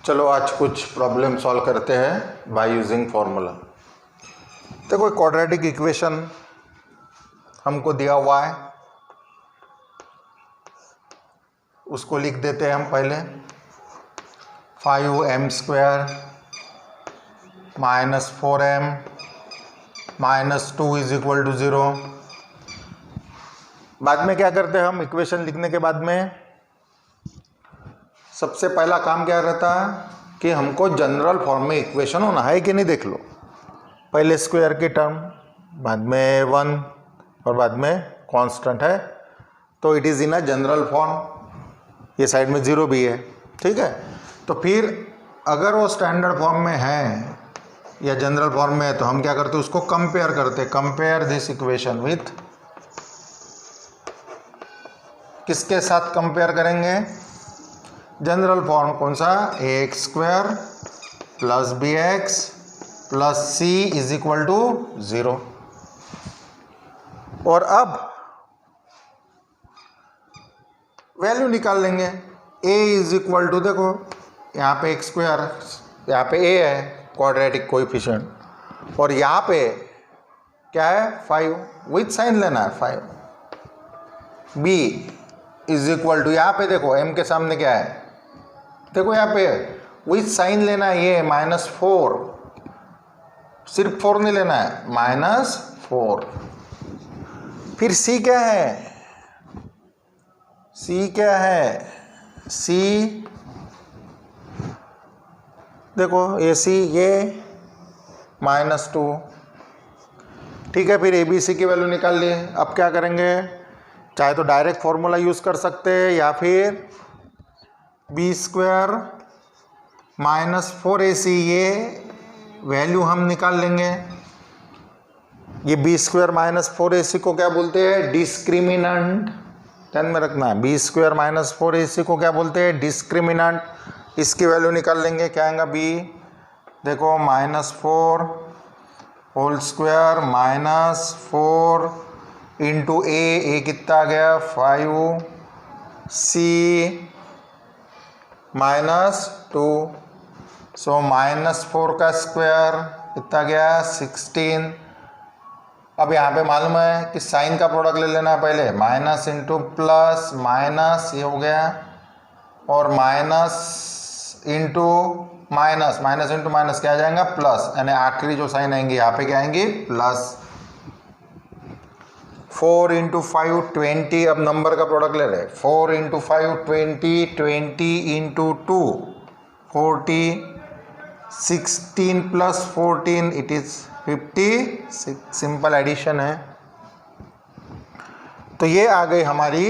चलो आज कुछ प्रॉब्लम सॉल्व करते हैं बाय यूजिंग फॉर्मूला। देखो क्वाड्रेटिक इक्वेशन हमको दिया हुआ है, उसको लिख देते हैं हम पहले। 5m² - 4m - 2 = 0। बाद में क्या करते हैं हम इक्वेशन लिखने के बाद में सबसे पहला काम क्या रहता है कि हमको जनरल फॉर्म में इक्वेशन होना है कि नहीं देख लो। पहले स्क्वायर की टर्म, बाद में 1 और बाद में कांस्टेंट है, तो it is in a general form. ये साइड में 0 भी है, ठीक है। तो फिर अगर वो स्टैंडर्ड फॉर्म में है या जनरल फॉर्म में है तो हम क्या करते हैं, उसको कंपेयर करते हैं। कंपेयर दिस इक्वेशन विथ, किसके साथ कंपेयर करेंगे? जनरल फॉर्म कौन सा? ax² + bx + c = 0। और अब वैल्यू निकाल लेंगे। a = देखो यहाँ पे x², यहाँ पे a है क्वाड्रेटिक कोएफिशिएंट, और यहाँ पे क्या है 5, विथ साइन लेना है 5। b = यहाँ पे देखो m के सामने क्या है, देखो यहाँ पे विथ साइन लेना है, ये -4, सिर्फ 4 नहीं लेना है, -4। फिर c क्या है? c क्या है? c देखो ये c, ये -2, ठीक है। फिर ए बी सी की वैल्यू निकाल लिए। अब क्या करेंगे, चाहे तो डायरेक्ट फॉर्मूला यूज कर सकते हैं या फिर b² - 4ac, ये वैल्यू हम निकाल लेंगे। ये b² - 4ac को क्या बोलते हैं? डिस्क्रिमिनेंट। ध्यान में रखना है, b² - 4ac को क्या बोलते हैं? डिस्क्रिमिनेंट। इसकी वैल्यू निकाल लेंगे। क्या आएगा b? देखो -4 होल स्क्वायर -4 इंटू a कितना आ गया? 5c -2, सो -4 का स्क्वायर कितना गया? 16। अब यहाँ पे मालूम है कि साइन का प्रोडक्ट ले लेना है पहले, माइनस इंटू प्लस, माइनस ये हो गया, और minus into minus, minus into minus क्या आ जाएगा? प्लस, यानी आखिरी जो साइन आएंगे यहाँ पे क्या आएंगे? प्लस। 4 × 5 20, अब नंबर का प्रोडक्ट ले रहे। 4 × 5 20, 20 × 2 40, 16 + 14 इट इज 56। सिंपल एडिशन है। तो ये आ गई हमारी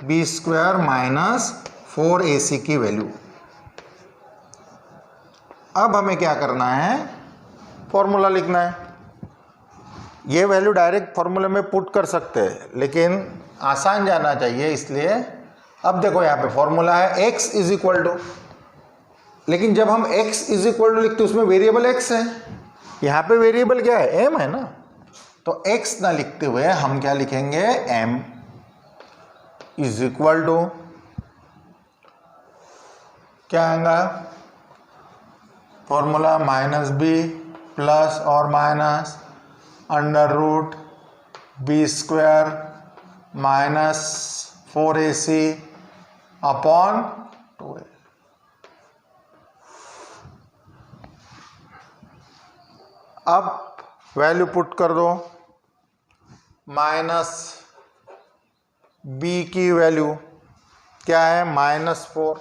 b² - 4ac की वैल्यू। अब हमें क्या करना है? फॉर्मूला लिखना है। ये वैल्यू डायरेक्ट फॉर्मूले में पुट कर सकते हैं, लेकिन आसान जाना चाहिए, इसलिए अब देखो यहाँ पे फॉर्मूला है x = लेकिन जब हम x = लिखते उसमें वेरिएबल x है, यहाँ पे वेरिएबल क्या है? m है ना। तो x ना लिखते हुए हम क्या लिखेंगे? m = क्या आएगा फॉर्मूला? -b प्लस और minus √b² - 4ac upon 2a। अब वैल्यू पुट कर दो। -b की वैल्यू क्या है? -4,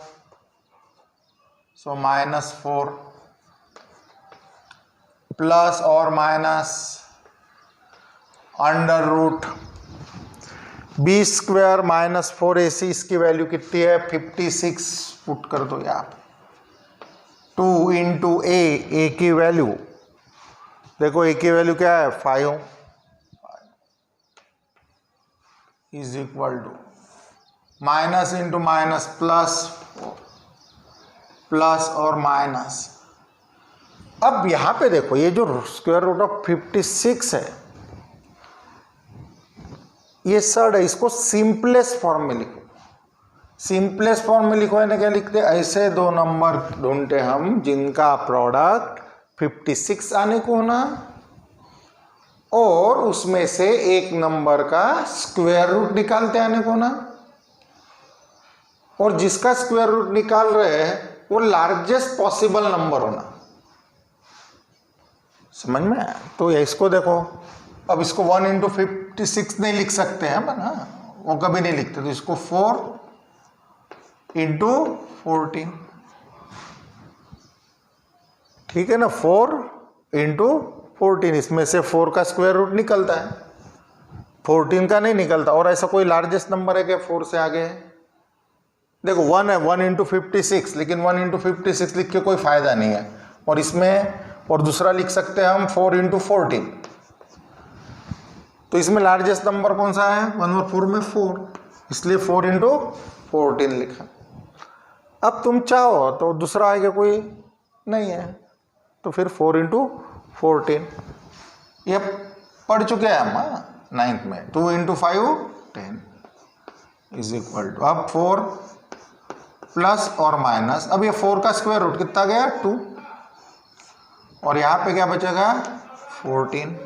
सो -4 प्लस और माइनस √b² - 4ac, इसकी वैल्यू कितनी है? 56 पुट कर दो यहाँ। 2 × a की वैल्यू देखो, a की वैल्यू क्या है? 5 = minus into minus plus, plus और माइनस। अब यहाँ पे देखो ये जो √56 है, ये सर्ड है, इसको सिंपलेस्ट फॉर्म में लिखो। सिंपलेस्ट फॉर्म में लिखो है क्या लिखते, ऐसे दो नंबर ढूंढते हम जिनका प्रोडक्ट 56 आने को होना और उसमें से एक नंबर का स्क्वायर रूट निकालते आने को ना, और जिसका स्क्वायर रूट निकाल रहे हैं वो लार्जेस्ट पॉसिबल नंबर होना। समझ में? तो इसको देखो, अब इसको 1 इंटू 56 नहीं लिख सकते हैं ना, वो कभी नहीं लिखते, तो इसको 4 इंटू 14, ठीक है ना, 4 इंटू 14, इसमें से 4 का स्क्वायर रूट निकलता है, 14 का नहीं निकलता। और ऐसा कोई लार्जेस्ट नंबर है क्या 4 से आगे? देखो 1 है, 1 इंटू 56, लेकिन 1 इंटू 56 लिख के कोई फायदा नहीं है, और इसमें और दूसरा लिख सकते हैं हम 4 इंटू 14। तो इसमें लार्जेस्ट नंबर कौन सा है? 1 और 4 में 4, इसलिए 4 इंटू 14 लिखा। अब तुम चाहो तो दूसरा आएगा कोई नहीं है, तो फिर 4 इंटू 14, ये पढ़ चुके हैं हम 9th में। 2 इंटू 5 10 इज इक्वल टू, अब 4 प्लस और माइनस, अब ये 4 का स्क्वायर रूट कितना गया? 2, और यहां पे क्या बचेगा? 14।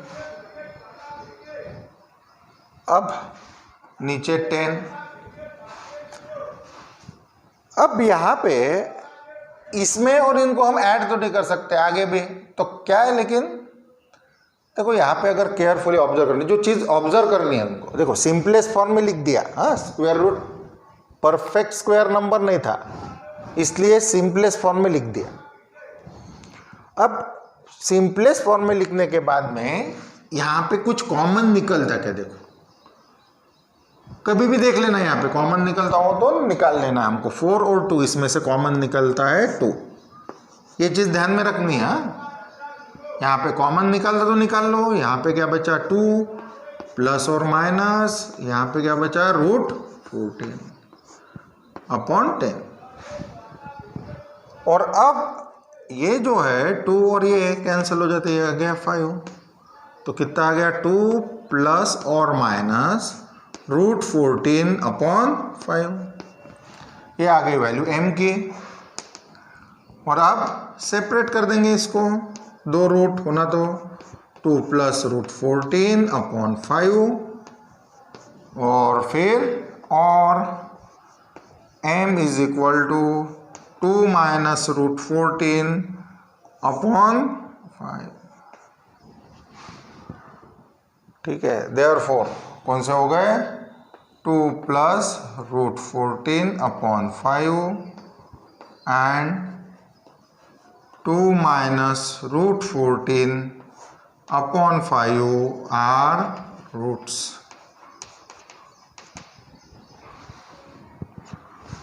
अब नीचे 10। अब यहां पे इसमें और इनको हम ऐड तो नहीं कर सकते आगे भी, तो क्या है, लेकिन देखो यहां पे अगर केयरफुली ऑब्जर्व करनी, जो चीज ऑब्जर्व करनी है उनको, देखो सिंपलेस्ट फॉर्म में लिख दिया, हाँ, square root perfect square number नहीं था इसलिए सिंपलेस्ट फॉर्म में लिख दिया। अब सिंपलेस्ट फॉर्म में लिखने के बाद में यहां पे कुछ कॉमन निकलता क्या, देखो कभी भी देख लेना, यहाँ पे कॉमन निकलता हो तो निकाल लेना हमको। 4 और 2 इसमें से कॉमन निकलता है 2, ये चीज ध्यान में रखनी है। यहाँ पे कॉमन निकालता तो निकाल लो। यहाँ पे क्या बचा? 2 प्लस और माइनस, यहाँ पे क्या बचा? Root 14 upon 10। और अब ये जो है 2 और ये कैंसिल हो जाते हैं, आ गया 5, तो कितना आ गया? 2 प्लस और माइनस रूट 14 अपॉन 5, ये आ गई वैल्यू m की। और अब सेपरेट कर देंगे इसको, 2 रूट होना तो 2 प्लस रूट 14 अपॉन 5, और फिर और m is equal to 2 minus root 14 upon 5, ठीक है। देयरफॉर कौन से हो गए? 2 plus root 14 upon 5 and 2 minus root 14 upon 5 are roots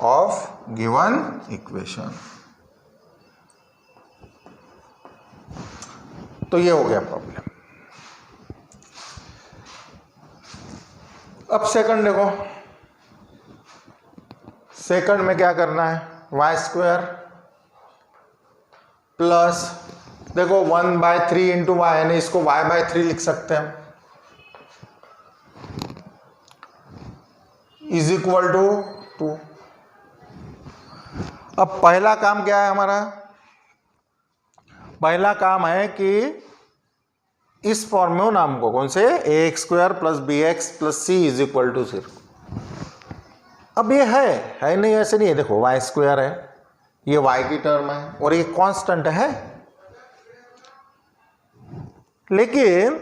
of given equation. तो ये हो गया प्रॉब्लम। अब सेकंड देखो, सेकंड में क्या करना है? वाई स्क्वायर प्लस, देखो 1/3 इंटू वाई, यानी इसको y/3 लिख सकते हैं, इज इक्वल टू 2। अब पहला काम क्या है हमारा? पहला काम है कि इस फॉर्मूला नाम को, कौन से? ax square plus B X plus C is equal to 0। अब ये है नहीं, ऐसे नहीं है, देखो y स्क्वायर है, ये y की टर्म है और ये कांस्टेंट है, लेकिन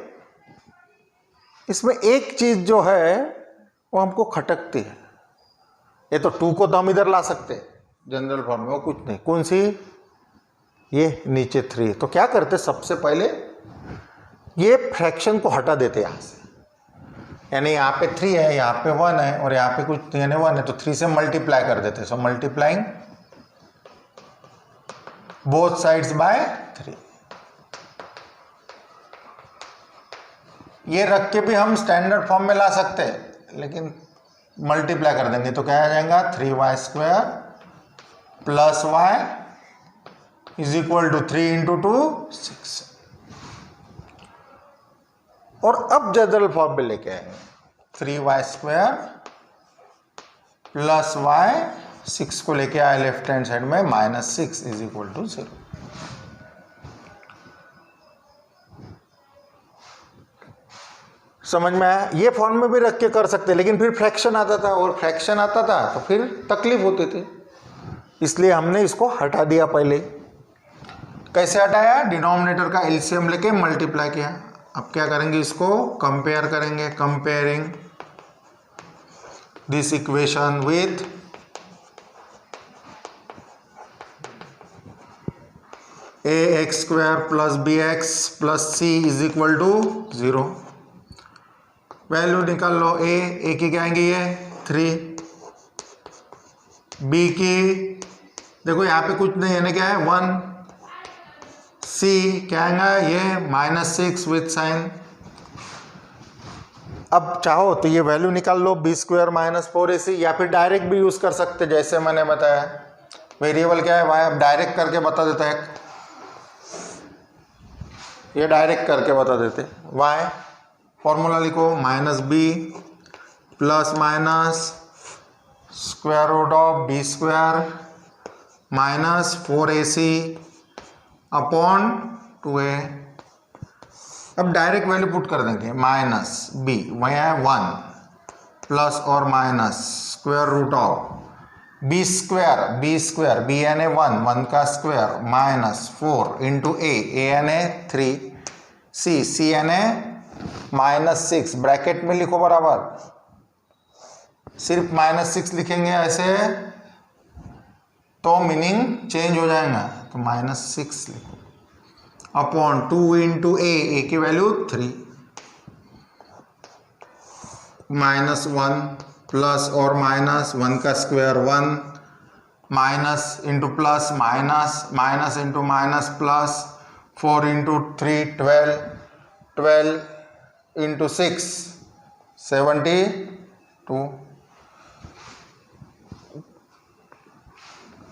इसमें एक चीज जो है वो हमको खटकती है। ये तो 2 को तो हम इधर ला सकते हैं जनरल फॉर्म में, वो कुछ नहीं। कौन सी? ये नीचे 3। तो क्या करते, सबसे पहले ये फ्रैक्शन को हटा देते यहां से, यानी यहाँ पे 3 है, यहाँ पे 1 है और यहाँ पे कुछ यानी 1 है, तो 3 से मल्टीप्लाई कर देते। सो मल्टीप्लाइंग बोथ साइड्स बाय 3। ये रख के भी हम स्टैंडर्ड फॉर्म में ला सकते हैं, लेकिन मल्टीप्लाई कर देंगे तो क्या आ जाएगा? 3y square plus Y is equal to 3 into 2 6। और अब जनरल फॉर्म में लेके आएंगे 3y स्क्वायर प्लस वाई 6 को लेके आए लेफ्ट हैंड साइड में -6 इज इक्वल टू 0। समझ में आया? ये फॉर्म में भी रख के कर सकते, लेकिन फिर फ्रैक्शन आता था, और फ्रैक्शन आता था तो फिर तकलीफ होती थी, इसलिए हमने इसको हटा दिया पहले। कैसे हटाया? डिनोमिनेटर का एलसीएम लेके मल्टीप्लाई किया। अब क्या करेंगे? इसको कंपेयर करेंगे, comparing this equation with ax² + bx + c is equal to 0। Value निकाल लो। a की क्या आएंगी? ये 3। b की देखो यहाँ पे कुछ नहीं है ना, क्या है? 1। c क्या आएगा? ये -6 विथ साइन। अब चाहो तो ये वैल्यू निकाल लो, b² - 4ac, या फिर डायरेक्ट भी यूज कर सकते जैसे मैंने बताया। वेरिएबल क्या है? y। अब डायरेक्ट करके बता देता है, ये डायरेक्ट करके बता देते। y फॉर्मूला लिखो, -b plus minus square root of b² - 4ac upon 2a। अब डायरेक्ट वैल्यू पुट कर देंगे, -b वहाँ है 1 प्लस और minus square root of b² b यानी 1 का स्क्वायर -4 इंटू a यानी 3 c यानी -6 ब्रैकेट में लिखो बराबर। सिर्फ -6 लिखेंगे ऐसे तो मीनिंग चेंज हो जाएगा, तो -6 लिखो अपॉन 2 इंटू a की वैल्यू 3 -1 प्लस और माइनस 1 का square 1 minus into plus minus into minus plus 4 into 3 12 into 6 72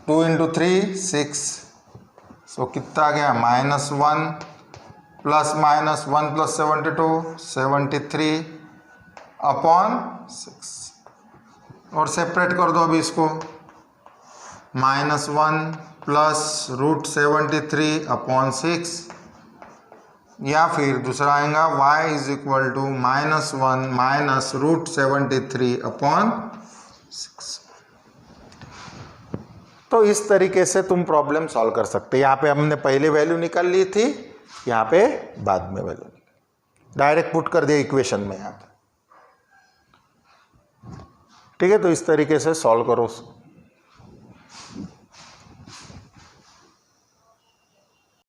2 into 3 6। सो कितना आ गया? -1 प्लस माइनस 1 प्लस 72 73 अपॉन 6। और सेपरेट कर दो अभी इसको, -1 प्लस √73 अपॉन 6, या फिर दूसरा आएगा y is equal to -1 minus √73 upon 6। तो इस तरीके से तुम प्रॉब्लम सॉल्व कर सकते। यहाँ पे हमने पहले वैल्यू निकाल ली थी, यहाँ पे बाद में वैल्यू डायरेक्ट पुट कर दिया इक्वेशन में यहाँ पे। ठीक है, तो इस तरीके से सॉल्व करो।